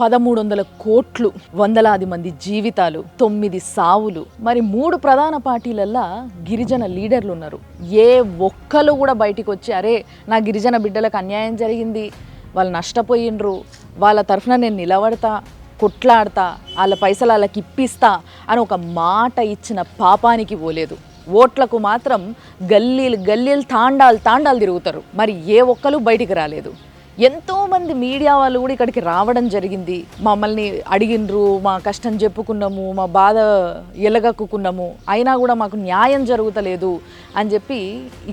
1300 కోట్లు, వందలాది మంది జీవితాలు, 9 సావులు. మరి 3 ప్రధాన పార్టీలల్లా గిరిజన లీడర్లు ఉన్నారు. ఏ ఒక్కరు కూడా బయటికి వచ్చి అరే నా గిరిజన బిడ్డలకు అన్యాయం జరిగింది, వాళ్ళు నష్టపోయిండ్రు, వాళ్ళ తరఫున నేను నిలబడతా, కొట్లాడతా, వాళ్ళ పైసలు వాళ్ళకి ఇప్పిస్తా అని ఒక మాట ఇచ్చిన పాపానికి పోలేదు. ఓట్లకు మాత్రం గల్లీలు తాండాలు తిరుగుతారు. మరి ఏ ఒక్కరు బయటికి రాలేదు. ఎంతోమంది మీడియా వాళ్ళు కూడా ఇక్కడికి రావడం జరిగింది. మమ్మల్ని అడిగినరు, మా కష్టం చెప్పుకున్నాము, మా బాధ ఎలగక్కున్నాము, అయినా కూడా మాకు న్యాయం జరుగుతలేదు అని చెప్పి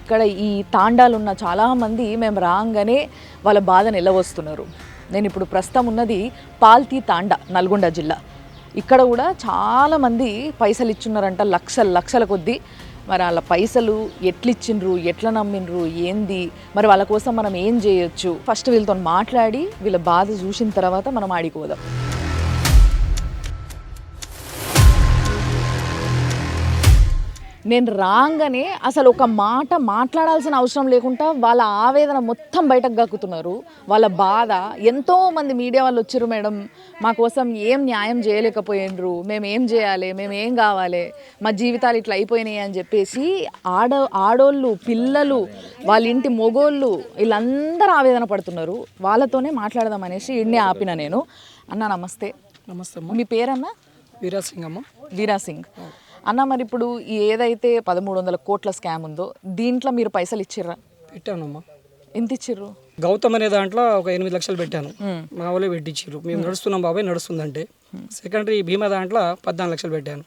ఇక్కడ ఈ తాండాలు ఉన్న చాలామంది మేము రాగానే వాళ్ళ బాధను ఎలవస్తున్నారు. నేను ఇప్పుడు ప్రస్తుతం ఉన్నది పాల్తీ తాండా, నల్గొండ జిల్లా. ఇక్కడ కూడా చాలామంది పైసలు ఇచ్చున్నారంట, లక్షల కొద్దీ. మరి వాళ్ళ పైసలు ఎట్లిచ్చిండ్రు, ఎట్లా నమ్మిండ్రు, ఏంది, మరి వాళ్ళ కోసం మనం ఏం చేయొచ్చు, ఫస్ట్ వీళ్ళతో మాట్లాడి వీళ్ళ బాధ చూసిన తర్వాత మనం ఆడిపోదాం. నేను రాగానే అసలు ఒక మాట మాట్లాడాల్సిన అవసరం లేకుండా వాళ్ళ ఆవేదన మొత్తం బయటకు గక్కుతున్నారు. వాళ్ళ బాధ. ఎంతోమంది మీడియా వాళ్ళు వచ్చారు, మేడం మా కోసం ఏం న్యాయం చేయలేకపోయినరు, మేము ఏం చేయాలి, మేము ఏం కావాలి, మా జీవితాలు ఇట్లా అయిపోయినాయి అని చెప్పేసి ఆడోళ్ళు, పిల్లలు, వాళ్ళ ఇంటి మొగోళ్ళు వీళ్ళందరూ ఆవేదన పడుతున్నారు. వాళ్ళతోనే మాట్లాడదాం అనేసి ఇన్నే ఆపిన నేను. అన్న నమస్తే. నమస్తే అమ్మ. మీ పేరన్నా? వీరాసింగ్ అమ్మ. వీరాసింగ్ అన్న. మరి ఇప్పుడు ఏదైతే 1300 కోట్ల స్కామ్ ఉందో దీంట్లో మీరు పైసలు ఇచ్చిర్రా? పెట్టానమ్మా. ఎంత ఇచ్చిర్రు? గౌతమ్ అనే దాంట్లో ఒక 8 లక్షలు పెట్టాను. మా వాళ్ళే పెట్టించారు. మేము నడుస్తున్నాం బాబాయ్ నడుస్తుందంటే. సెకండరీ భీమా దాంట్లో 14 లక్షలు పెట్టాను.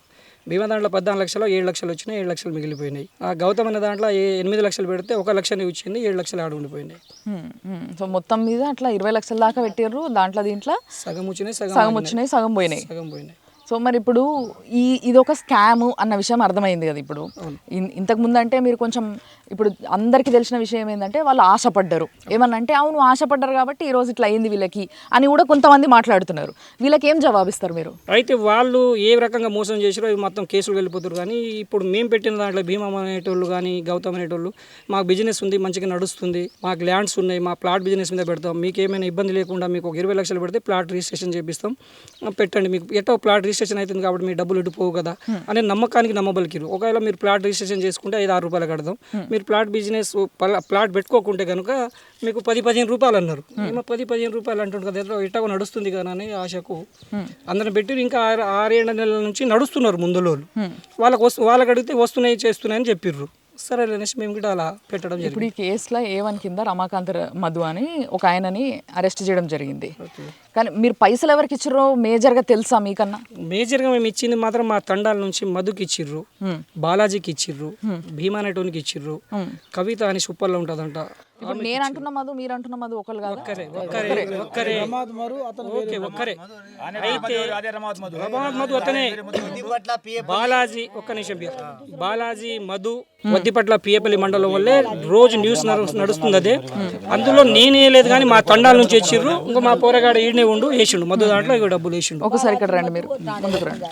భీమా దాంట్లో 14 లక్షలు 7 లక్షలు వచ్చినాయి, 7 లక్షలు మిగిలిపోయినాయి. ఆ గౌతమ్ అనే దాంట్లో 8 లక్షలు పెడితే 1 లక్షని వచ్చింది, 7 లక్షలు ఆడ ఉండిపోయినాయి. సో మొత్తం మీద అట్లా 20 లక్షల దాకా పెట్టారు. దీంట్లో సగం వచ్చినాయి, సగం పోయినాయి. సో మరి ఇప్పుడు ఇది ఒక స్కామ్ అన్న విషయం అర్థమైంది కదా. ఇప్పుడు ఇంతకు ముందు అంటే మీరు కొంచెం, ఇప్పుడు అందరికీ తెలిసిన విషయం ఏంటంటే వాళ్ళు ఆశపడ్డారు. ఏమన్నంటే అవును ఆశపడ్డారు కాబట్టి ఈరోజు ఇట్లా అయింది వీళ్ళకి అని కూడా కొంతమంది మాట్లాడుతున్నారు. వీళ్ళకి ఏం జవాబిస్తారు మీరు? అయితే వాళ్ళు ఏ రకంగా మోసం చేసారో అవి మొత్తం కేసులు వెళ్ళిపోతారు. కానీ ఇప్పుడు మేము పెట్టిన దాంట్లో భీమా అనేటోళ్ళు కానీ గౌతమ్ అనేటోళ్ళు మాకు బిజినెస్ ఉంది, మంచిగా నడుస్తుంది, మాకు ల్యాండ్స్ ఉన్నాయి, మా ప్లాట్ బిజినెస్ మీద పెడతాం, మీకు ఏమైనా ఇబ్బంది లేకుండా మీకు ఒక 20 లక్షలు పెడితే ప్లాట్ రిజిస్ట్రేషన్ చేపిస్తాం, పెట్టండి, మీకు ఎటో ప్లాట్ రిజిస్ట్రేషన్ అవుతుంది కాబట్టి మీ డబ్బులు ఇటుపోవు కదా అనే నమ్మకానికి నమ్మబలికిరు. ఒకవేళ మీరు ప్లాట్ రిజిస్ట్రేషన్ చేసుకుంటే 5-6 రూపాయలు కడదాం, మీరు ప్లాట్ బిజినెస్ ప్లాట్ పెట్టుకోకుంటే కనుక మీకు 10-15 రూపాయలు అన్నారు. ఏమో 10-15 రూపాయలు అంటుంది కదా, ఎట్టో నడుస్తుంది కదా అని ఆశకు అందరం పెట్టి ఇంకా 6-7 నెలల నుంచి నడుస్తున్నారు ముందులో. వాళ్ళకి అడిగితే వస్తున్నాయి చేస్తున్నాయని చెప్పిర్రు. సరే అనేసి మేము కూడా అలా పెట్టడం జరిగింది. ఇప్పుడు ఈ కేసులో A1 కింద రమాకాంత్ మధు అని ఒక ఆయనని అరెస్ట్ చేయడం జరిగింది. కానీ మీరు పైసలు ఎవరికి ఇచ్చిర్రో మేజర్గా తెలుసా మీకన్నా? మేజర్గా మేము ఇచ్చింది మాత్రం మా తండాల నుంచి మధుకి ఇచ్చిర్రు, బాలాజీకి ఇచ్చిర్రు, భీమా నెటోనికి ఇచ్చిర్రు, కవిత అని సూపర్లో ఉంటుందంట. ఇప్పుడు నేను అంటున్న మధు, మీరు అంటున్న మధు ఒకళ్ళు కాదు. ఒక్కరే. అయితే మధు అతనే. బాలాజీ, ఒక్క నిమిషం, బాలాజీ మధు వద్దిపట్ల పియపల్లి మండలం వల్లే రోజు న్యూస్ నడుస్తుంది. అదే అందులో నేనే లేదు కానీ మా తండాల నుంచి వచ్చిర్రు. ఇంకా మా పోరగాడ ఈడనే ఉండు వేసిండు మధు దాంట్లో ఇక డబ్బులు వేసిండు. ఒకసారి ఇక్కడ రండి, మీరు ముందుకు రండి.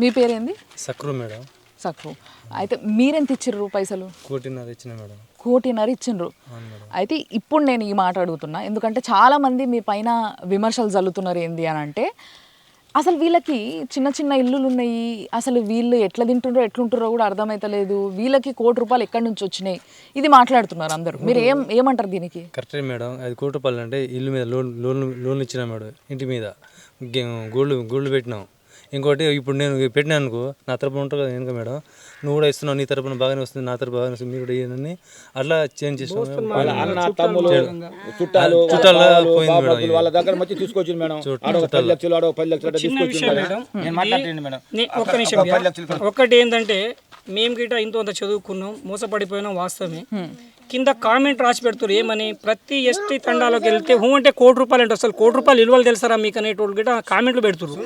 మీ పేరేంది? సక్రు మేడం. సక్రు. అయితే మీరెంత ఇచ్చిర్రు పైసలు? 1.5 ఇచ్చిన మేడం. 1.5 ఇచ్చిండ్రు. అయితే ఇప్పుడు నేను ఈ మాట అడుగుతున్నా, ఎందుకంటే చాలామంది మీ పైన విమర్శలు జల్లుతున్నారు. ఏంది అని అంటే అసలు వీళ్ళకి చిన్న చిన్న ఇల్లులు ఉన్నాయి, అసలు వీళ్ళు ఎట్లా తింటుండ్రో ఎట్లుంటారో కూడా అర్థమవుతలేదు, వీళ్ళకి 1 కోటి రూపాయలు ఎక్కడి నుంచి వచ్చినాయి, ఇది మాట్లాడుతున్నారు అందరూ. మీరు ఏమంటారు దీనికి? కరెక్టే మేడం. అది 1 కోటి రూపాయలు అంటే ఇల్లు మీద లోన్ ఇచ్చినా మేడం, ఇంటి మీద గోల్డ్ పెట్టినాం. ఇంకోటి ఇప్పుడు నేను పెట్టినా అనుకో నా తరపున ఉంటారు కదా వెనుక మేడం, నువ్వు కూడా ఇస్తున్నావు, నీ తరపున బాగానే వస్తుంది, నా తరపు బాగానే వస్తుంది, మీరు కూడా ఇవన్నీ అట్లా చేంజ్ చేసినాం. చుట్టాలు పోయింది మేడం, వాళ్ళ దగ్గర వచ్చి తీసుకొచ్చింది మేడం. 10 లక్షలు 10 లక్షలు తీసుకొచ్చింది. ఒక్కటి ఏంటంటే మేము గిట్ట ఇంత చదువుకున్నాం, మోసపడిపోయినాం వాస్తవమే. కింద కామెంట్ రాసి పెడుతున్నారు ఏమని, ప్రతి ఎస్టీ తండాలోకి వెళ్తే అంటే 1 కోటి రూపాయలు అంటే అసలు 1 కోటి రూపాయలు విలువలు తెలుసారా మీకు అనేటోళ్ళు గిట్ట కామెంట్లు పెడుతున్నారు.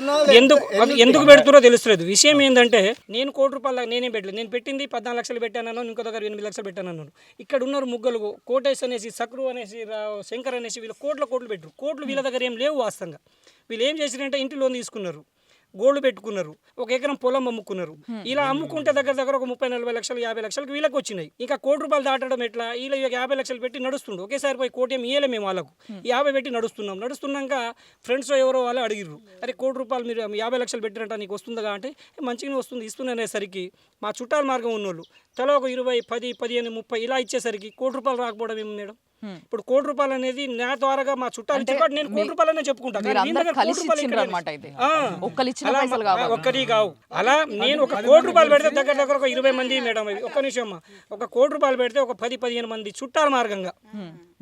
ఎందుకు పెడుతురో తెలుస్తలేదు. విషయం ఏంటంటే నేను 1 కోటి రూపాయలు నేనే పెట్టలేదు, నేను పెట్టింది 14 లక్షలు పెట్టాను, ఇంకో దగ్గర 8 లక్షలు పెట్టాను అన్నాను. ఇక్కడ ఉన్నారు ముగ్గురు, కోటేష్ అనేసి, సక్రు అనేసి, శంకర్ అనేసి, వీళ్ళు కోట్లు పెట్టరు. కోట్లు వీళ్ళ దగ్గర ఏం లేవు వాస్తవంగా. వీళ్ళు ఏం చేసిరంటే ఇంటి లోన్ తీసుకున్నారు, గోల్డ్ పెట్టుకున్నారు, 1 ఎకరం పొలం అమ్ముకున్నారు. ఇలా అమ్ముకుంటే దగ్గర ఒక 30-40 లక్షలు 50 లక్షలకు వీళ్ళకి వచ్చినాయి. ఇంకా ₹1 కోటి దాటడం ఎట్లా? వీళ్ళు 50 లక్షలు పెట్టి నడుస్తుండు. ఒకేసారి పోయి 1 కోటి ఏమి ఇయ్యలే మేము వాళ్ళకు, 50 పెట్టి నడుస్తున్నాక ఫ్రెండ్స్ ఎవరో వాళ్ళు అడిగిర్రు, అరే ₹1 కోటి మీరు 50 లక్షలు పెట్టినట్ట నీకు వస్తుందిగా అంటే మంచిగానే వస్తుంది ఇస్తున్నానేసరికి మా చుట్టాల మార్గం ఉన్నోళ్ళు తల ఒక 20, 10, 15, 30 ఇలా ఇచ్చేసరికి ₹1 కోటి రాకపోవడం ఏమి మేడం? ఇప్పుడు ₹1 కోటి అనేది నా ద్వారాగా మా చుట్టాలు ఇచ్చేపాటు నేను ₹1 కోటి అనే చెప్పుకుంటా. ఒక్కటి కావు. అలా నేను ఒక ₹1 కోటి పెడితే దగ్గర ఒక 20 మంది మేడం, ఒక్క నిమిషం అమ్మా, ఒక ₹1 కోటి పెడితే ఒక 10-15 మంది చుట్టాల మార్గంగా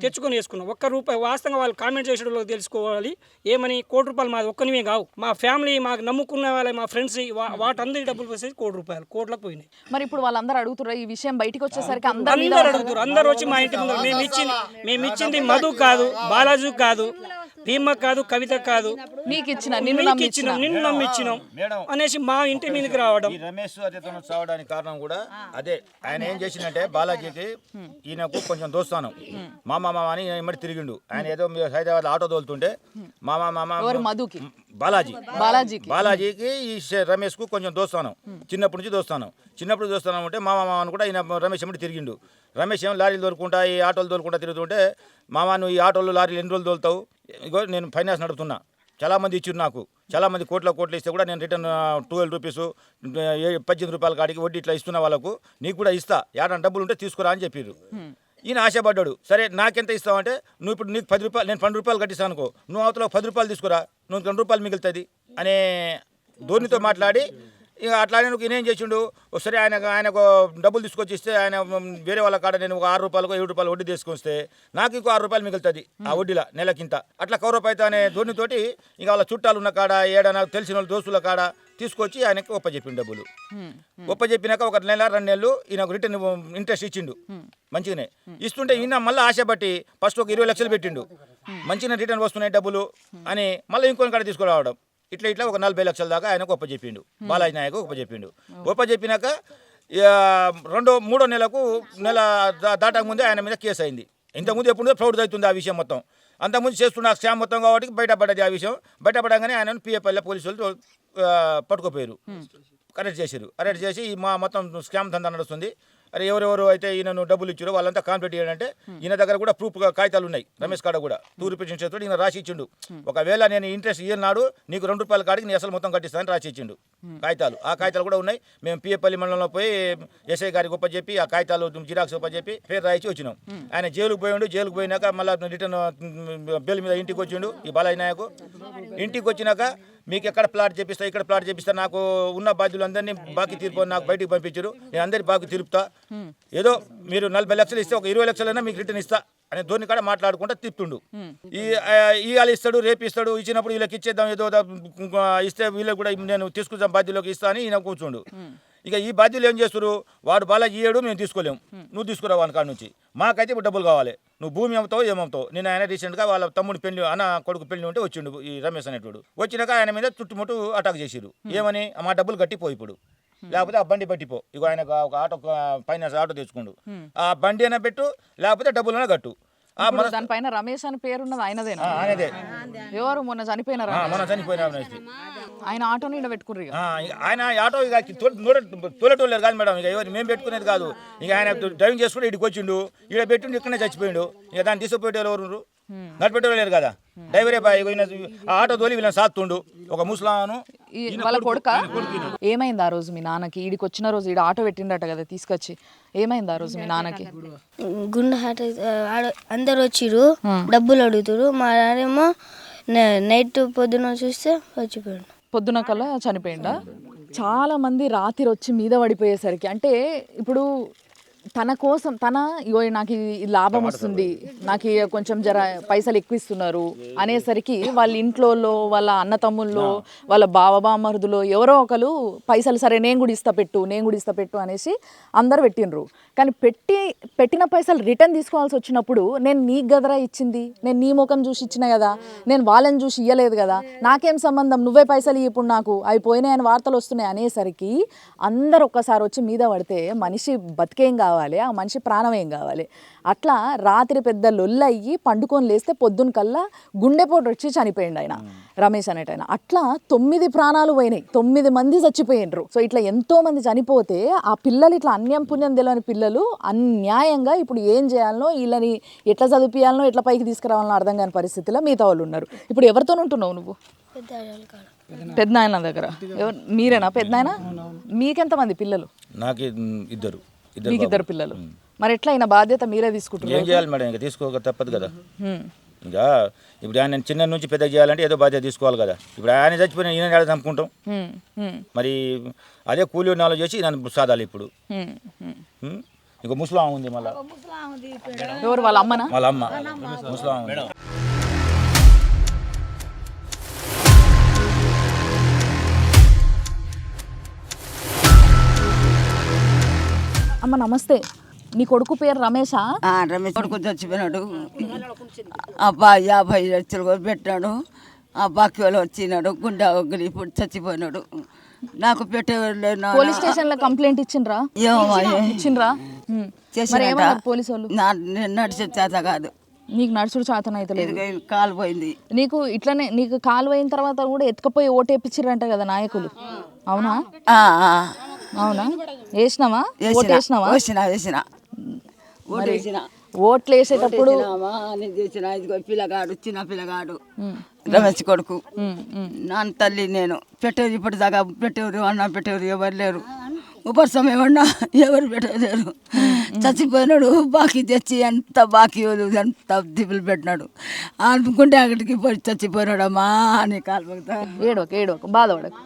తెచ్చుకొని వేసుకున్నాం. ₹1 వాస్తవంగా వాళ్ళు కామెంట్ చేసేటోళ్ళు తెలుసుకోవాలి ఏమని, ₹1 కోటి మాది ఒక్కనివే కావు, మా ఫ్యామిలీ మాకు నమ్ముకున్న వాళ్ళ మా ఫ్రెండ్స్ వాటందరి డబ్బులు పోసేసి ₹1 కోట్లకు పోయినాయి. మరి ఇప్పుడు వాళ్ళందరూ అడుగుతున్నారు ఈ విషయం బయటికి వచ్చేసరికి అందరూ అడుగుతారు. అందరూ వచ్చి మా ఇంటి ముందు మేము ఇచ్చింది మధు కాదు, బాలాజీ కాదు, భీమ కాదు, కవిత కాదు, నిన్ను నమ్మిచ్చినాం అనేసి మా ఇంటి మీదకి రావడం. ఈ రమేష్ అతను చావడానికి కారణం కూడా అదే. ఆయన ఏం చేసిందంటే బాలాజీకి ఈయనకు కొంచెం దోస్తాను, మామ అని ఇమ్మడి తిరిగిండు. ఆయన ఏదో హైదరాబాద్ ఆటో తోలుతుంటే బాలాజీకి ఈ రమేష్ కు కొంచెం దోస్తాను, చిన్నప్పటి నుంచి దోస్తాను ఉంటే మామ అని కూడా ఈయన రమేష్ ఎమ్మడి తిరిగిండు. రమేష్ ఏమో లారీలు తోలుకుంటా ఈ ఆటోలు తోలుకుంటా తిరుగుతుంటే, మామ నువ్వు ఈ ఆటోలు లారీలు ఎన్ని రోజులు తోలుతావు, ఇగో నేను ఫైనాన్స్ నడుపుతున్నా, చాలామంది ఇచ్చారు నాకు, చాలామంది కోట్లు ఇస్తే కూడా నేను రిటర్న్ ₹12, ₹18 కాడికి వడ్డీ ఇట్లా ఇస్తున్నా వాళ్ళకు, నీకు కూడా ఇస్తా, ఏడన్నా డబ్బులు ఉంటే తీసుకురా అని చెప్పారు. ఈయన ఆశపడ్డాడు, సరే నాకెంత ఇస్తావు అంటే, నువ్వు ఇప్పుడు నీకు ₹10 నేను ₹12 కట్టిస్తాను అనుకో, నువ్వు అవతల ₹10 తీసుకురా, నువ్వు ₹2 మిగులుతుంది అనే ధోరణితో మాట్లాడి, ఇక అట్లా నేనేం చేసిండు, సరే ఆయనకు డబ్బులు తీసుకొచ్చి ఇస్తే ఆయన వేరే వాళ్ళ కాడ నేను ఒక ₹6, ₹7 వడ్డీ తీసుకొస్తే నాకు ఇంకో ₹6 మిగులుతుంది ఆ వడ్డీలో నెలకింత, అట్లా కౌరప్ అయితే అనే ధోరణితోటి ఇక వాళ్ళ చుట్టాలు ఉన్న కాడ ఏడన్నా తెలిసిన వాళ్ళ దోస్తుల కాడ తీసుకొచ్చి ఆయనకు ఒప్పచెప్పిండు. డబ్బులు ఒప్పచెప్పినాక 1 నెల 2 నెలలు ఈయనకు రిటర్న్ ఇంట్రెస్ట్ ఇచ్చిండు మంచిగానే. ఇస్తుంటే ఈయన మళ్ళీ ఆశపట్టి ఫస్ట్ ఒక 20 లక్షలు పెట్టిండు, మంచిగా రిటర్న్ వస్తున్నాయి డబ్బులు అని మళ్ళీ ఇంకొని కాడ తీసుకురావడం. ఇట్లా ఒక 40 లక్షల దాకా ఆయనకు ఒప్పచెప్పిండు, బాలాజీ నాయకు ఒప్పచెప్పిండు. ఒప్పచెప్పినాక 2-3 నెల దాటక ముందే ఆయన మీద కేసు అయింది. ఇంతకుముందు ఎప్పుడు ప్రౌడ్ అవుతుంది ఆ విషయం మొత్తం, అంతకుముందు చేస్తున్న స్కామ్ మొత్తం కాబట్టి బయటపడ్డది ఆ విషయం. బయటపడగానే ఆయనను పిఏపల్లి పోలీసులు పట్టుకుపోయారు, అరెస్ట్ చేసి మా మొత్తం స్కామ్ దందా నడుస్తుంది. అరే ఎవరెవరు అయితే ఈయనను డబ్బులు ఇచ్చారో వాళ్ళంతా కాంప్లీట్ చేయాలంటే ఈయన దగ్గర కూడా ప్రూఫ్ కాగితాలు ఉన్నాయి, రమేష్ కాడ కూడా ₹2 చేస్తాడు, ఈయన రాసి ఇచ్చిండు. ఒకవేళ నేను ఇంట్రెస్ట్ ఇయ్యనాడు నీకు ₹2 కాడికి నీ అసలు మొత్తం కట్టిస్తానని రాసి ఇచ్చిండు కాగితాలు. ఆ కాగితాలు కూడా ఉన్నాయి. మేము పిఏపల్లి మండలంలో పోయి ఎస్ఐ గారికి ఒప్పచెప్పి ఆ కాగితాలు జిరాక్స్ ఒప్పచెప్పి పేరు రాయించి వచ్చినాం. ఆయన జైలుకు పోయినాక మళ్ళీ రిటర్న్ బెయిల్ మీద ఇంటికి వచ్చిండు. ఈ బాలాజీ నాయకు ఇంటికి వచ్చినాక మీకు ఎక్కడ ప్లాట్ చేపిస్తా, ఇక్కడ ప్లాట్ చేపిస్తా, నాకు ఉన్న బాధ్యులందరినీ బాకీ తీర్పు నాకు బయటికి పంపించారు, నేను అందరికీ బాకీ తీర్పుతా, ఏదో మీరు 40 లక్షలు ఇస్తే ఒక 20 లక్షలైనా మీకు రిటర్న్ ఇస్తా అనే ధోని కాడ మాట్లాడుకుంటా తిప్పుతుండు. ఇవాళ ఇస్తాడు, రేపు ఇస్తాడు, ఇచ్చినప్పుడు వీళ్ళకి ఇచ్చేద్దాం, ఏదో ఇస్తే వీళ్ళకి కూడా నేను తీసుకుందాం బాధ్యులోకి ఇస్తా అని ఈయన కూర్చుండు. ఇక ఈ బాధ్యులు ఏం చేస్తారు, వాడు బాలాజీ ఇయ్యాడు, మేము తీసుకోలేము, నువ్వు తీసుకురావు వాని కాడ నుంచి, మాకైతే ఇప్పుడు డబ్బులు కావాలి, నువ్వు భూమి అమ్ముతావు ఏమవుతావు. నేను ఆయన రీసెంట్గా వాళ్ళ తమ్ముడు పెళ్లి కొడుకు పెళ్లి ఉంటే వచ్చిండు ఈ రమేష్ అనేటోడు. వచ్చినాక ఆయన మీద చుట్టుముట్టు అటాక్ చేసిరు. ఏమని, మా డబ్బులు కట్టిపో ఇప్పుడు, లేకపోతే ఆ బండి పట్టిపో, ఇక ఆయన ఒక ఆటో ఫైనాన్స్ ఆటో తెచ్చుకుండు, ఆ బండి అయినా పెట్టు లేకపోతే డబ్బులైనా కట్టు. దానిపైన రమేష్ అని పేరున్నది ఆయనదేనా? ఆయనదే. ఎవరు మొన్న చనిపోయిన ఆయన ఆటో నీడ పెట్టుకుర్రు. ఆయన ఆటో ఇక తోలేటోళ్ళు కాదు మేడం, ఇక ఎవరు మేము పెట్టుకునేది కాదు. ఇక ఆయన డ్రైవింగ్ చేసుకుంటే ఇక్కడికి వచ్చిండు, ఇక్కడ పెట్టిండు, ఇక్కడనే చచ్చిపోయిండు. ఇక దాన్ని తీసుకుపోయేటోళ్ళు ఎవరు, నడిపెట్టేవాళ్ళు లేరు కదా. డ్రైవరే ఆటో తోలి వీళ్ళని సాత్తుండు ఒక ముసలాను. వాళ్ళ కొడుక ఏమైంది ఆ రోజు మీ నాన్నకి? ఈడికి వచ్చిన రోజు ఈడ ఆటో పెట్టిండట కదా తీసుకొచ్చి, ఏమైంది ఆ రోజు మీ నాన్నకి? గుండె హార్ట్ అందరు వచ్చిర్రు, డబ్బులు అడుగుతారు. మా నాన్నేమో నైట్ పొద్దున చూస్తే చచ్చిపోయాడు. పొద్దున కల్లా చనిపోయిందా? చాలా మంది రాత్రి వచ్చి మీద పడిపోయేసరికి, అంటే ఇప్పుడు తన కోసం ఇగో నాకు ఈ లాభం వస్తుంది, నాకు కొంచెం జర పైసలు ఎక్కువ ఇస్తున్నారు అనేసరికి వాళ్ళ ఇంట్లో వాళ్ళ అన్నతమ్ముల్లో వాళ్ళ బావబామరుదులో ఎవరో ఒకరు పైసలు సరే నేను కూడా ఇస్తా పెట్టు అనేసి అందరు పెట్టినరు. కానీ పెట్టిన పైసలు రిటర్న్ తీసుకోవాల్సి వచ్చినప్పుడు నేను నీకు గదరా ఇచ్చింది, నేను నీ ముఖం చూసి ఇచ్చిన కదా, నేను వాళ్ళని చూసి ఇయ్యలేదు కదా, నాకేం సంబంధం, నువ్వే పైసలు ఇప్పుడు నాకు అయిపోయినాయని వార్తలు వస్తున్నాయి అనేసరికి అందరు ఒక్కసారి వచ్చి మీద పడితే మనిషి బతికేం కావాలి, ఆ మనిషి ప్రాణం ఏం కావాలి. అట్లా రాత్రి పెద్ద లొల్లయ్యి పండుకొని లేస్తే పొద్దున్న కల్లా గుండెపోటు వచ్చి చనిపోయిండు ఆయన, రమేష్ అనేటైన. అట్లా 9 ప్రాణాలు పోయినాయి, 9 మంది చచ్చిపోయిండ్రు. సో ఇట్లా ఎంతో మంది చనిపోతే ఆ పిల్లలు ఇట్లా అన్యం పుణ్యం తెలియని పిల్లలు అన్యాయంగా ఇప్పుడు ఏం చేయాలనో, వీళ్ళని ఎట్లా చదివియాలనో, ఎట్లా పైకి తీసుకురావాలనో అర్థం కాని పరిస్థితిలో మిగతా వాళ్ళు ఉన్నారు. ఇప్పుడు ఎవరితో ఉంటున్నావు నువ్వు? పెద్దనాయన దగ్గర. మీరేనా పెద్దనాయన? మీకెంతమంది పిల్లలు? నాకు ఇద్దరు. మీకు 2 పిల్లలు. మరి ఎట్లా అయినా బాధ్యత మీరే తీసుకుంటున్నారు? ఏం చేయాలి మేడం, ఇంకా తీసుకోక తప్పదు కదా. ఇంకా ఇప్పుడు ఆయన చిన్న నుంచి పెద్ద చేయాలంటే ఏదో బాధ్యత తీసుకోవాలి కదా. ఇప్పుడు ఆయన చచ్చిపోయిన ఈయన ఎలా చంపుకుంటాం? మరి అదే కూలి నాలుగు చేసి నన్ను సాదాలి ఇప్పుడు. ఇంకో ముసలాం ఉంది, మళ్ళీ ఎవరు వాళ్ళ అమ్మనా? వాళ్ళ అమ్మ ముసలాం. అమ్మ నమస్తే, నీ కొడుకు పేరు రమేషా? రమేష్ కొడుకు చచ్చిపోయినాడు. అబ్బా 50 లక్షలు పెట్టాడు. ఆ బాకీ వాళ్ళు వచ్చినాడు, గుండె ఒగ్గిరి ఇప్పుడు చచ్చిపోయినాడు. నాకు పెట్టేవాళ్ళు. పోలీస్ స్టేషన్ లో కంప్లైంట్ ఇచ్చిండ్రా? ఇచ్చిండ్రా? చేసిన పోలీసు వాళ్ళు నడిచే చేత కాదు, నీకు నడుచుడు చేతన అయితే లేదు, కాలు పోయింది. నీకు ఇట్లనే నీకు కాలు అయిన తర్వాత కూడా ఎత్తుకపోయి ఓటేపించారంట కదా నాయకులు, అవునా? అవునా? వేసినావా? వేసిన ఓట్లు వేసేటప్పుడు ఇదిగో పిల్లగాడు, చిన్న పిల్లగాడు రమేష్ కొడుకు. నాన్న తల్లి నేను పెట్టేది ఇప్పుడు దాకా పెట్టేవారు, అన్న పెట్టేవారు ఎవరు లేరు. ఉపర్సం ఏమన్నా ఎవరు పెట్టలేరు. చచ్చిపోయినాడు, బాకీ తెచ్చి ఎంత బాకీ ఎంత దిబ్బలు పెట్టినాడు. అనుకుంటే అక్కడికి పోయి చచ్చిపోయినాడు అమ్మా అని కాలు ఏడవక బాధపడకు.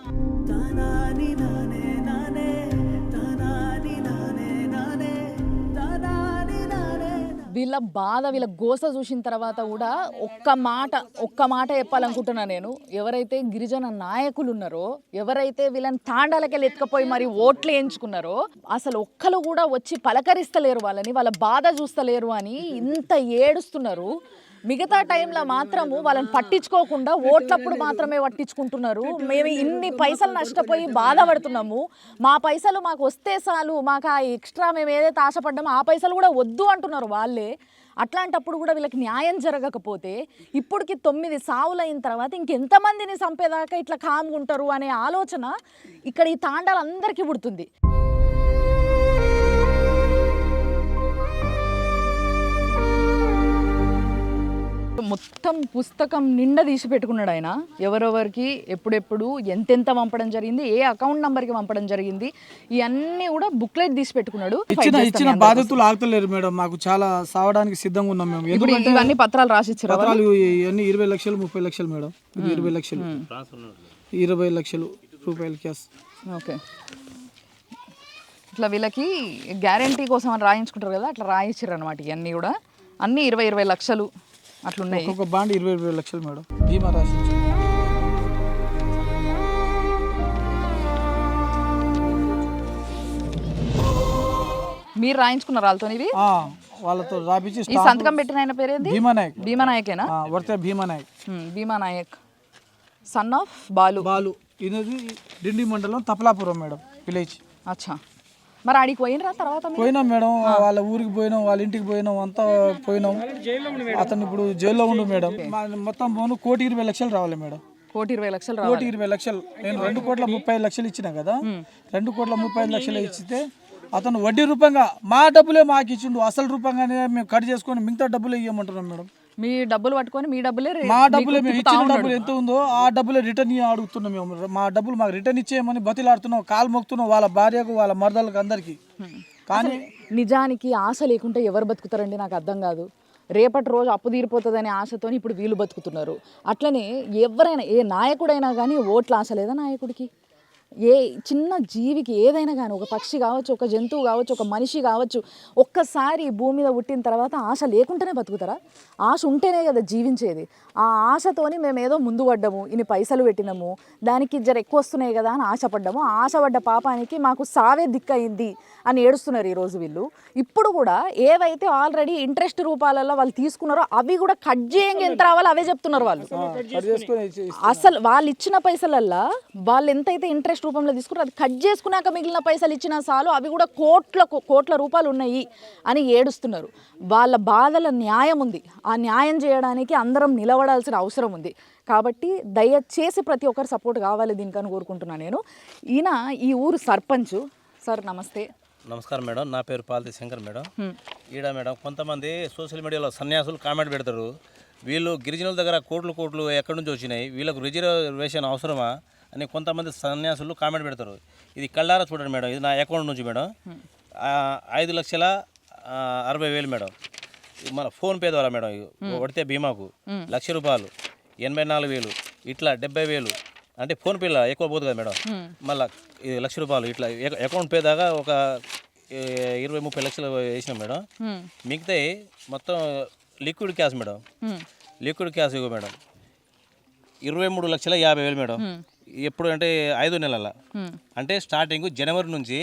వీళ్ళ బాధ, వీళ్ళ గోస చూసిన తర్వాత కూడా ఒక్క మాట చెప్పాలనుకుంటున్నా నేను. ఎవరైతే గిరిజన నాయకులు ఉన్నారో, ఎవరైతే వీళ్ళని తాండాలకెళ్ళి ఎత్తుకపోయి మరి ఓట్లు వేయించుకున్నారో, అసలు ఒక్కరు కూడా వచ్చి పలకరిస్తలేరు వాళ్ళని, వాళ్ళ బాధ చూస్తలేరు అని ఇంత ఏడుస్తున్నారు. మిగతా టైంలో మాత్రము వాళ్ళని పట్టించుకోకుండా ఓట్లప్పుడు మాత్రమే పట్టించుకుంటున్నారు. మేము ఇన్ని పైసలు నష్టపోయి బాధపడుతున్నాము, మా పైసలు మాకు వస్తే చాలు, మాకు ఆ ఎక్స్ట్రా మేము ఏదైతే ఆశపడ్డామో ఆ పైసలు కూడా వద్దు అంటున్నారు వాళ్ళే. అట్లాంటప్పుడు కూడా వీళ్ళకి న్యాయం జరగకపోతే ఇప్పటికి 9 సావులు అయిన తర్వాత ఇంకెంతమందిని చంపేదాకా ఇట్లా కామ్గా ఉంటారు అనే ఆలోచన ఇక్కడ ఈ తాండాలందరికీ పుడుతుంది. మొత్తం పుస్తకం నిండా తీసి పెట్టుకున్నాడు ఆయన, ఎవరెవరికి ఎప్పుడెప్పుడు ఎంతెంత పంపడం జరిగింది, ఏ అకౌంట్ నంబర్కి పంపడం జరిగింది, ఇవన్నీ కూడా బుక్లెట్ తీసి పెట్టుకున్నాడు. ఇచ్చిన బాధితులు ఆగుతలేరు మేడం, మాకు చాలా సావడానికి సిద్ధంగా ఉన్నాం మేము. ఇప్పుడు ఇవన్నీ పత్రాలు రాసిచ్చారు, పత్రాలు ఇవన్నీ 20 లక్షలు 30 లక్షలు మేడం. 20 లక్షలు 20 లక్షలు రూపాయలు క్యాష్. ఓకే, ఇట్లా వీళ్ళకి గ్యారంటీ కోసం అని రాయించుకుంటారు కదా, అట్లా రాయించారు అనమాట. ఇవన్నీ కూడా అన్నీ 20 లక్షలు అట్లున్నాయి. ఒక బాండ్ 20 లక్షలు మేడం, బీమా రాసి. మీరు రాయించుకున్నారు వాళ్ళతో? ఇవి వాళ్ళతో రాపించి. ఈ సంతకం పెట్టిన ఆయన పేరేంది? భీమానాయక్. భీమానాయకేనా? వర్తే భీమానాయక్. Bhimanayak son of Balu. ఇది డిండి మండలం తపలాపురం మేడం విలేజ్. అచ్చా, మరి ఆడికి పోయినరా తర్వాత? పోయినాం మేడం, వాళ్ళ ఊరికి పోయినాం, వాళ్ళ ఇంటికి పోయినాం, అంతా పోయినాం. అతను ఇప్పుడు జైల్లో ఉండు మేడం. మొత్తం 1,20 లక్షలు రావాలి మేడం. 1,20 లక్షలు? 1,20 లక్షలు. నేను 2,35 లక్షలు ఇచ్చిన కదా, 2,35 లక్షలు ఇచ్చితే అతను వడ్డీ రూపంగా మా డబ్బులే మాకు ఇచ్చిండు, అసలు రూపంగానే మేము కట్ చేసుకొని మిగతా డబ్బులే ఇవ్వమంటున్నాం మేడం. మీ డబ్బులు పట్టుకొని మీ డబ్బులే, మా డబ్బులే, మేము ఇచ్చిన డబ్బులు ఎంత ఉందో ఆ డబ్బులే రిటర్న్ అడుగుతున్నాం మేము. మా డబ్బులు మాకు రిటర్న్ ఇచ్చేయమని బతిలాడుతున్నాం, కాలు మొక్కుతున్నాం వాళ్ళ భార్యకు, వాళ్ళ మరదలకు, అందరికీ. కానీ నిజానికి ఆశ లేకుంటే ఎవరు బతుకుతారండి? నాకు అర్థం కాదు. రేపటి రోజు అప్పు తీరిపోతుందనే ఆశతో ఇప్పుడు వీళ్ళు బతుకుతున్నారు. అట్లనే ఎవరైనా, ఏ నాయకుడైనా కానీ ఓట్ల ఆశ లేదా నాయకుడికి? ఏ చిన్న జీవికి ఏదైనా కానీ, ఒక పక్షి కావచ్చు, ఒక జంతువు కావచ్చు, ఒక మనిషి కావచ్చు, ఒక్కసారి భూమి మీద పుట్టిన తర్వాత ఆశ లేకుంటేనే బతుకుతారా? ఆశ ఉంటేనే కదా జీవించేది. ఆ ఆశతోని మేము ఏదో ముందు పడ్డాము, ఇన్ని పైసలు పెట్టినాము, దానికి జర ఎక్కువ వస్తున్నాయి కదా అని ఆశపడ్డాము. ఆశపడ్డ పాపానికి మాకు సావే దిక్కయింది అని ఏడుస్తున్నారు ఈరోజు వీళ్ళు. ఇప్పుడు కూడా ఏవైతే ఆల్రెడీ ఇంట్రెస్ట్ రూపాలలో వాళ్ళు తీసుకున్నారో అవి కూడా కట్ చేయంగా ఎంత రావాలో అవే చెప్తున్నారు వాళ్ళు. అసలు వాళ్ళు ఇచ్చిన పైసలల్లా వాళ్ళు ఎంతైతే ఇంట్రెస్ట్ రూపంలో తీసుకున్నారో అది కట్ చేసుకున్నాక మిగిలిన పైసలు ఇచ్చినా చాలు, అవి కూడా కోట్ల రూపాయలు ఉన్నాయి అని ఏడుస్తున్నారు. వాళ్ళ బాధల న్యాయం ఉంది. ఆ న్యాయం చేయడానికి అందరం నిలబడాల్సిన అవసరం ఉంది. కాబట్టి దయచేసి ప్రతి ఒక్కరు సపోర్ట్ కావాలి దీనికని కోరుకుంటున్నాను నేను. ఈయన ఈ ఊరు సర్పంచ్. సార్ నమస్తే. నమస్కారం మేడం, నా పేరు పాల్తి శంకర్ మేడం. ఈడ మేడం కొంతమంది సోషల్ మీడియాలో సన్యాసులు కామెంట్ పెడతారు, వీళ్ళు గిరిజనుల దగ్గర కోట్లు ఎక్కడి నుంచి వచ్చినాయి, వీళ్ళకు రిజర్వేషన్ అవసరమా అని కొంతమంది సన్యాసులు కామెంట్ పెడతారు. ఇది కళ్ళారా చూడండి మేడం, ఇది నా అకౌంట్ నుంచి మేడం 5,60,60,000 మేడం. మన ఫోన్పే ద్వారా మేడం వడితే బీమాకు 1,00,000 రూపాయలు, 84,000 ఇట్లా 70,000 అంటే ఫోన్పేలో ఎక్కువ పోదు కదా మేడం. మళ్ళీ 1,00,000 రూపాయలు ఇట్లా అకౌంట్ పే దాకా ఒక 20-30 లక్షలు వేసినాం మేడం. మిగతా మొత్తం liquid cash madam. Liquid cash ఇవ్వ మేడం 23,50,000 మేడం. ఎప్పుడు అంటే 5 నెలల అంటే స్టార్టింగ్ జనవరి నుంచి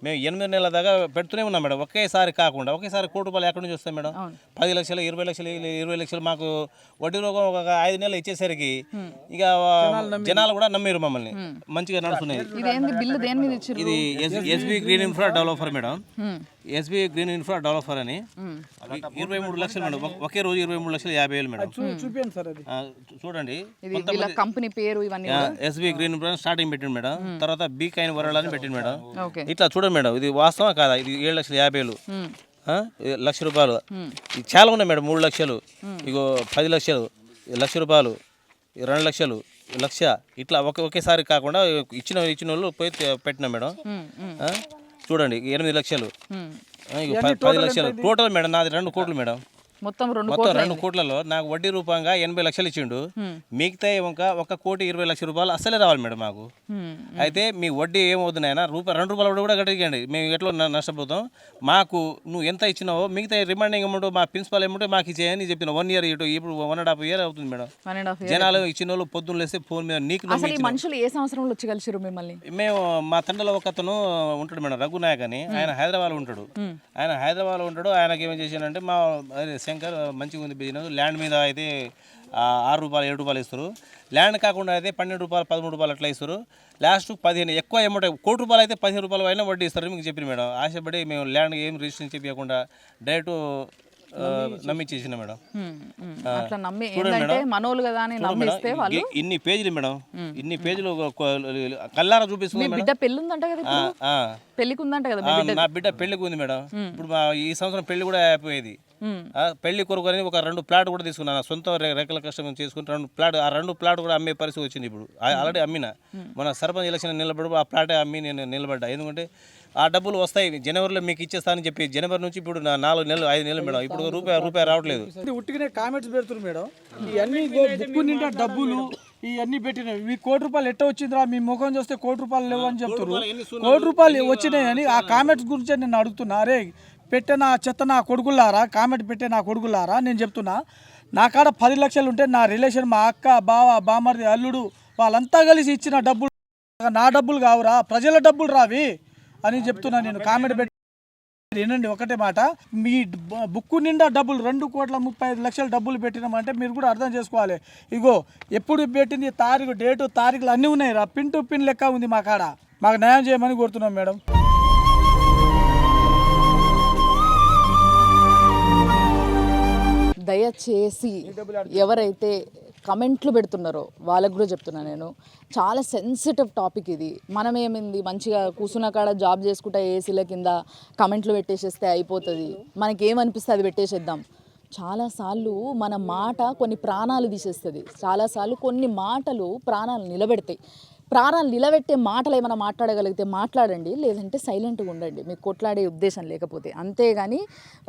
మేము 8 నెలల దాకా పెడుతూనే ఉన్నాం మేడం. ఒకేసారి కాకుండా ఒకేసారి కోటి రూపాయలు ఎక్కడి నుంచి వస్తాయి మేడం? 10 లక్షలు, 20 లక్షలు, 20 లక్షలు మాకు వడ్డీ రోగం ఒక 5 నెలలు ఇచ్చేసరికి ఇక జనాలు కూడా నమ్మిరు మమ్మల్ని. మంచిగా నడుస్తున్నాయి. ఇది SB green infra developer madam. SB green infra developer అని 23 లక్షలు మేడం. ఒకే రోజు 23,50,000 మేడం. చూడండి కంపెనీ పేరు ఇవన్నీ ఎస్బీ గ్రీన్ ఇన్ఫ్రా స్టార్టింగ్ పెట్టింది మేడం. తర్వాత బీ కైన్ వరల్డ్ అని పెట్టింది మేడం. ఇట్లా చూడండి మేడం, ఇది వాస్తవం కాదా? ఇది 7,50,000, 1,00,000 రూపాయలు. ఇది చాలా ఉన్నాయి మేడం. 3 లక్షలు, ఇగో 10 లక్షలు, 1,00,000 రూపాయలు, 2 లక్షలు, 1,00,000 ఇట్లా ఒకేసారి కాకుండా ఇచ్చిన వాళ్ళు పోయి పెట్టినా మేడం. చూడండి 8 లక్షలు, 10 లక్షలు టోటల్ మేడం. నాది 2 కోట్లు మేడం. మొత్తం 2 కోట్లలో నాకు వడ్డీ రూపంగా 80 లక్షలు ఇచ్చిండు. మిగతా 1,20,00,000 రూపాయలు అస్సలే రావాలి మేడం మాకు. అయితే మీ వడ్డీ ఏమవుతుంది నాయన, ₹2 వడ్డీ కూడా కట్టించండి, మేము ఎట్లా నష్టపోతాం. మాకు నువ్వు ఎంత ఇచ్చినావో మిగతా రిమైండింగ్ అమౌంట్ మా ప్రిన్సిపల్ అమౌంట్ మాకు ఇచ్చేయని చెప్పిన 1 ఇయర్ ఇటు ఇప్పుడు 1.5 ఇయర్ అవుతుంది మేడం. జనాలు ఇచ్చిన వాళ్ళు పొద్దున్న లేస్తే ఫోన్ మీద నీకు మనుషులు ఏ సంవత్సరంలో వచ్చి కలిసిరు మిమ్మల్ని? మేము మా తండ్రిలో ఒక అతను ఉంటాడు మేడం, రఘునాయక్ అని. ఆయన హైదరాబాద్లో ఉంటాడు. ఆయనకి ఏమేం చేశానంటే మా శంకర్ మంచిగా ఉంది బిజినెస్. ల్యాండ్ మీద అయితే 6 రూపాయలు 7 రూపాయలు ఇస్తారు. ల్యాండ్ కాకుండా అయితే 12 రూపాయలు 13 రూపాయలు అట్లా ఇస్తారు. లాస్ట్ 15 ఎక్కువ అమౌంట్ ₹1 కోటి అయితే 15 రూపాయలు అయినా వడ్డీ ఇస్తారు. మీకు చెప్పిన మేడం ఆశపడి మేము ల్యాండ్ ఏం రిజిస్ట్రేషన్ చెప్పకుండా డైరెక్ట్ నమ్మించేసిన మేడం. ఇన్ని పేజీలు మేడం, ఇన్ని పేజీలు కల్లారా చూపిస్తుంది. నా బిడ్డ పెళ్లికి ఉంది మేడం. ఇప్పుడు ఈ సంవత్సరం పెళ్లి కూడా అయిపోయేది. పెళ్లి కొరకు అని ఒక 2 ప్లాట్ కూడా తీసుకున్నాను. సొంత రెక్కల కష్టం చేసుకుని 2 ప్లాట్, ఆ 2 ప్లాట్ కూడా అమ్మే పరిస్థితి వచ్చింది. ఇప్పుడు ఆల్రెడీ అమ్మిన. మన సర్పంచ్ ఎలక్షన్ నిలబడి ఆ ప్లాటే అమ్మి నేను నిలబడ్డా. ఎందుకంటే ఆ డబ్బులు వస్తాయి జనవరిలో మీకు ఇచ్చేస్తానని చెప్పి, జనవరి నుంచి ఇప్పుడు 4 నెలలు 5 నెలలు మేడం. ఇప్పుడు రూపాయి రావట్లేదు. ఉట్టిగానే కామెంట్స్ పెడుతున్నారు మేడం. ఇవన్నీ బుక్కు నిండా డబ్బులు ఇవన్నీ పెట్టినవి. మీ ₹1 ఎట్ట వచ్చిందిరా, మీ ముఖం చూస్తే ₹1 లేవు అని చెప్తున్నారు. ₹1 వచ్చినాయి అని ఆ కామెంట్స్ గురించి నేను అడుగుతున్నా. అరే పెట్టే నా చెత్త నా కొడుకులారా, కామెంట్ పెట్టే నా కొడుకులారా, నేను చెప్తున్నా. నా కాడ 10 లక్షలు ఉంటే నా రిలేషన్ మా అక్క, బావ, బామర్ది, అల్లుడు వాళ్ళంతా కలిసి ఇచ్చిన డబ్బులు నా డబ్బులు కావురా, ప్రజల డబ్బులు రావి అని చెప్తున్నా నేను. కామెంట్ పెట్టి వినండి ఒకటే మాట, మీ బుక్కు నిండా డబ్బులు 2,35,00,000 డబ్బులు పెట్టినామంటే మీరు కూడా అర్థం చేసుకోవాలి. ఇగో ఎప్పుడు పెట్టింది తారీఖు, డేటు, తారీఖులు అన్నీ ఉన్నాయి రా, పిన్ టు పిన్ లెక్క ఉంది మా కాడ. మాకు న్యాయం చేయమని కోరుతున్నాం మేడం. దయచేసి ఎవరైతే కమెంట్లు పెడుతున్నారో వాళ్ళకు కూడా చెప్తున్నాను నేను, చాలా సెన్సిటివ్ టాపిక్ ఇది. మనం ఏమైంది మంచిగా కూర్చున్న కాడ జాబ్ చేసుకుంటా ఏసీల కింద కమెంట్లు పెట్టేసేస్తే అయిపోతుంది, మనకేమనిపిస్తే అది పెట్టేసేద్దాం. చాలాసార్లు మన మాట కొన్ని ప్రాణాలు తీసేస్తుంది, చాలాసార్లు కొన్ని మాటలు ప్రాణాలు నిలబెడతాయి. ప్రాణాలు నిలబెట్టే మాటలు ఏమైనా మాట్లాడగలిగితే మాట్లాడండి, లేదంటే సైలెంట్గా ఉండండి మీకు కొట్లాడే ఉద్దేశం లేకపోతే. అంతేగాని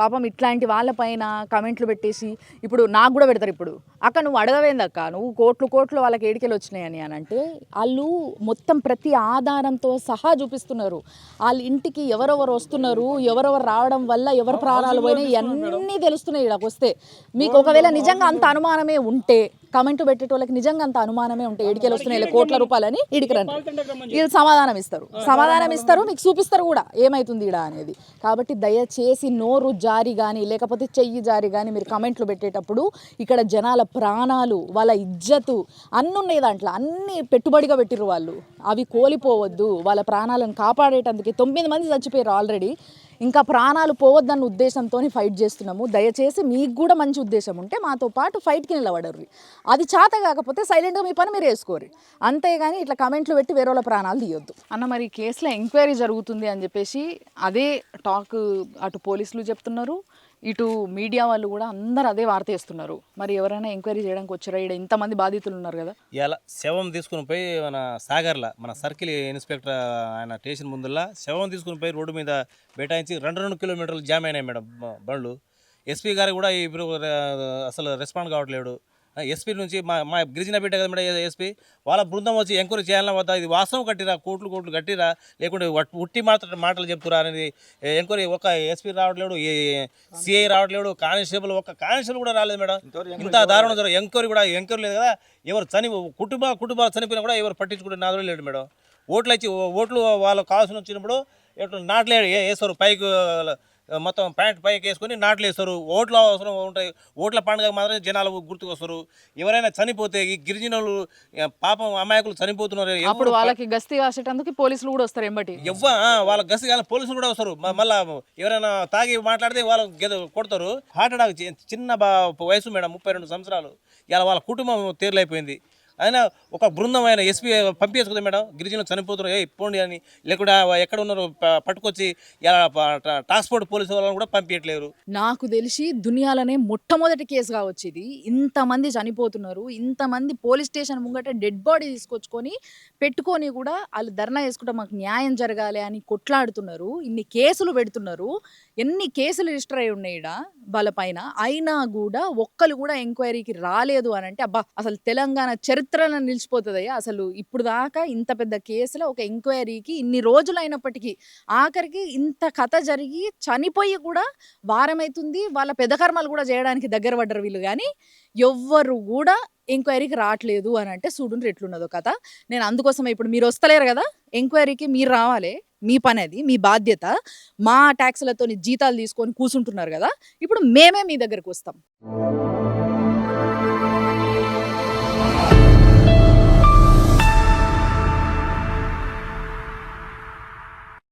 పాపం ఇట్లాంటి వాళ్ళపైన కమెంట్లు పెట్టేసి ఇప్పుడు నాకు కూడా పెడతారు. ఇప్పుడు అక్క నువ్వు అడగవేందక్క, నువ్వు కోట్లు వాళ్ళకి ఏడికెళ్ళి వచ్చినాయని అని అంటే వాళ్ళు మొత్తం ప్రతి ఆధారంతో సహా చూపిస్తున్నారు. వాళ్ళ ఇంటికి ఎవరెవరు వస్తున్నారు, ఎవరెవరు రావడం వల్ల ఎవరు ప్రాణాలు పోయినాయి అన్నీ తెలుస్తున్నాయి. ఇక్కడికి వస్తే మీకు ఒకవేళ నిజంగా అంత అనుమానమే ఉంటే, కమెంట్ పెట్టేటోళ్ళకి నిజంగా అంత అనుమానమే ఉంటే ఏడికెళ్ళి వస్తున్నాయి కోట్ల రూపాయలని ఇడికి రండి, వీళ్ళు సమాధానం ఇస్తారు, మీకు చూపిస్తారు కూడా ఏమవుతుంది ఇడా అనేది. కాబట్టి దయచేసి నోరు జారి కానీ లేకపోతే చెయ్యి జారి కానీ మీరు కమెంట్లు పెట్టేటప్పుడు ఇక్కడ జనాల ప్రాణాలు, వాళ్ళ ఇజ్జతు అన్నీ ఉన్నాయి దాంట్లో, అన్నీ పెట్టుబడిగా పెట్టిరు వాళ్ళు. అవి కోల్పోవద్దు. వాళ్ళ ప్రాణాలను కాపాడేటందుకు 9 మంది చచ్చిపోయారు ఆల్రెడీ. ఇంకా ప్రాణాలు పోవద్దన్న ఉద్దేశంతో ఫైట్ చేస్తున్నాము. దయచేసి మీకు కూడా మంచి ఉద్దేశం ఉంటే మాతో పాటు ఫైట్కి నిలబడరు. అది చేత కాకపోతే సైలెంట్గా మీ పని మీరు వేసుకోరు. అంతేగాని ఇట్లా కమెంట్లు పెట్టి వేరే వాళ్ళ ప్రాణాలు తీయొద్దు అన్న. మరి కేసులో ఎంక్వైరీ జరుగుతుంది అని చెప్పేసి అదే టాక్ అటు పోలీసులు చెప్తున్నారు, ఇటు మీడియా వాళ్ళు కూడా అందరు అదే వార్త చేస్తున్నారు. మరి ఎవరైనా ఎంక్వైరీ చేయడానికి వచ్చారా? ఇక్కడ ఇంతమంది బాధితులు ఉన్నారు కదా. ఇలా శవం తీసుకుని పోయి మన సాగర్లో మన సర్కిల్ ఇన్స్పెక్టర్ ఆయన స్టేషన్ ముందులా శవం తీసుకుని పోయి రోడ్డు మీద బైఠాయించి 2 కిలోమీటర్లు జామ్ అయినాయి మేడం బండ్లు. ఎస్పీ గారు కూడా ఇప్పుడు అసలు రెస్పాండ్ కావట్లేడు. ఎస్పీ నుంచి మా గిరిజన బిడ్డ కదా మేడం ఎస్పీ, వాళ్ళ బృందం వచ్చి ఎంక్వైరీ చేయాలన్నా వద్దా, ఇది వాస్తవం కట్టిరా, కోట్లు కట్టిరా, లేకుంటే ఉట్టి మాటలు చెప్తురా అనేది ఎంక్వైరీ. ఒక ఎస్పీ రావట్లేడు, సిఐ రావట్లేడు, కానిస్టేబుల్ ఒక్క కానిస్టేబుల్ కూడా రాలేదు మేడం. ఇంత దారుణం జరుగుతుంది. ఎంక్వైరీ లేదు కదా. ఎవరు కుటుంబాలు చనిపోయినా కూడా ఎవరు పట్టించుకుంటే నాదుడు లేడు మేడం. ఓట్లు వాళ్ళకు కావాల్సిన వచ్చినప్పుడు నాట్లేడు వేస్తారు, పైకి మొత్తం ప్యాంట్ పైకి వేసుకొని నాట్లు వేస్తారు. ఓట్లు అవసరం ఉంటాయి. ఓట్ల పండుగ మాత్రం జనాలు గుర్తుకొస్తారు. ఎవరైనా చనిపోతే ఈ గిరిజనులు పాపం అమాయకులు చనిపోతున్నారు. అప్పుడు వాళ్ళకి గస్తీ కాసేటందుకు పోలీసులు కూడా వస్తారు ఎంబటి. వాళ్ళ గస్తీ కాలం పోలీసులు కూడా వస్తారు. మళ్ళీ ఎవరైనా తాగి మాట్లాడితే వాళ్ళు కొడతారు. హార్ట్ అటాక్ చిన్న వయసు మేడం, 32 సంవత్సరాలు. ఇలా వాళ్ళ కుటుంబం తీర్లైపోయింది. అయినా ఒక బృందం ఆయన ఎస్పీ పంపించదు మేడం. గిరిజనులు చనిపోతున్నారు, పోండి అని, లేకుండా ఎక్కడ ఉన్నారో పట్టుకొచ్చి ట్రాన్స్పోర్ట్ పోలీసు వాళ్ళని కూడా పంపించట్లేరు. నాకు తెలిసి దునియాలోనే మొట్టమొదటి కేసుగా వచ్చేది. ఇంతమంది చనిపోతున్నారు, ఇంతమంది పోలీస్ స్టేషన్ ముంగట డెడ్ బాడీ తీసుకొచ్చుకొని పెట్టుకొని కూడా వాళ్ళు ధర్నా చేసుకుంటే మాకు న్యాయం జరగాలి అని కొట్లాడుతున్నారు. ఇన్ని కేసులు పెడుతున్నారు, ఎన్ని కేసులు రిజిస్టర్ అయి ఉన్నాయి వాళ్ళ పైన. అయినా కూడా ఒక్కరు కూడా ఎంక్వైరీకి రాలేదు అని అంటే అబ్బా అసలు తెలంగాణ చరిత్రలో నిలిచిపోతుందయ్యా. అసలు ఇప్పుడు దాకా ఇంత పెద్ద కేసులో ఒక ఎంక్వైరీకి ఇన్ని రోజులు అయినప్పటికీ ఆఖరికి ఇంత కథ జరిగి చనిపోయి కూడా వారమైతుంది. వాళ్ళ పెదకర్మలు కూడా చేయడానికి దగ్గర పడ్డరు వీళ్ళు, కానీ ఎవ్వరు కూడా ఎంక్వైరీకి రావట్లేదు అని అంటే చూడండి ఎట్లున్నదో కథ. నేను అందుకోసమే ఇప్పుడు మీరు వస్తలేరు కదా ఎంక్వైరీకి, మీరు రావాలి, మీ పని అది, మీ బాధ్యత. మా ట్యాక్స్లతో జీతాలు తీసుకొని కూర్చుంటున్నారు కదా, ఇప్పుడు మేమే మీ దగ్గరకు వస్తాం.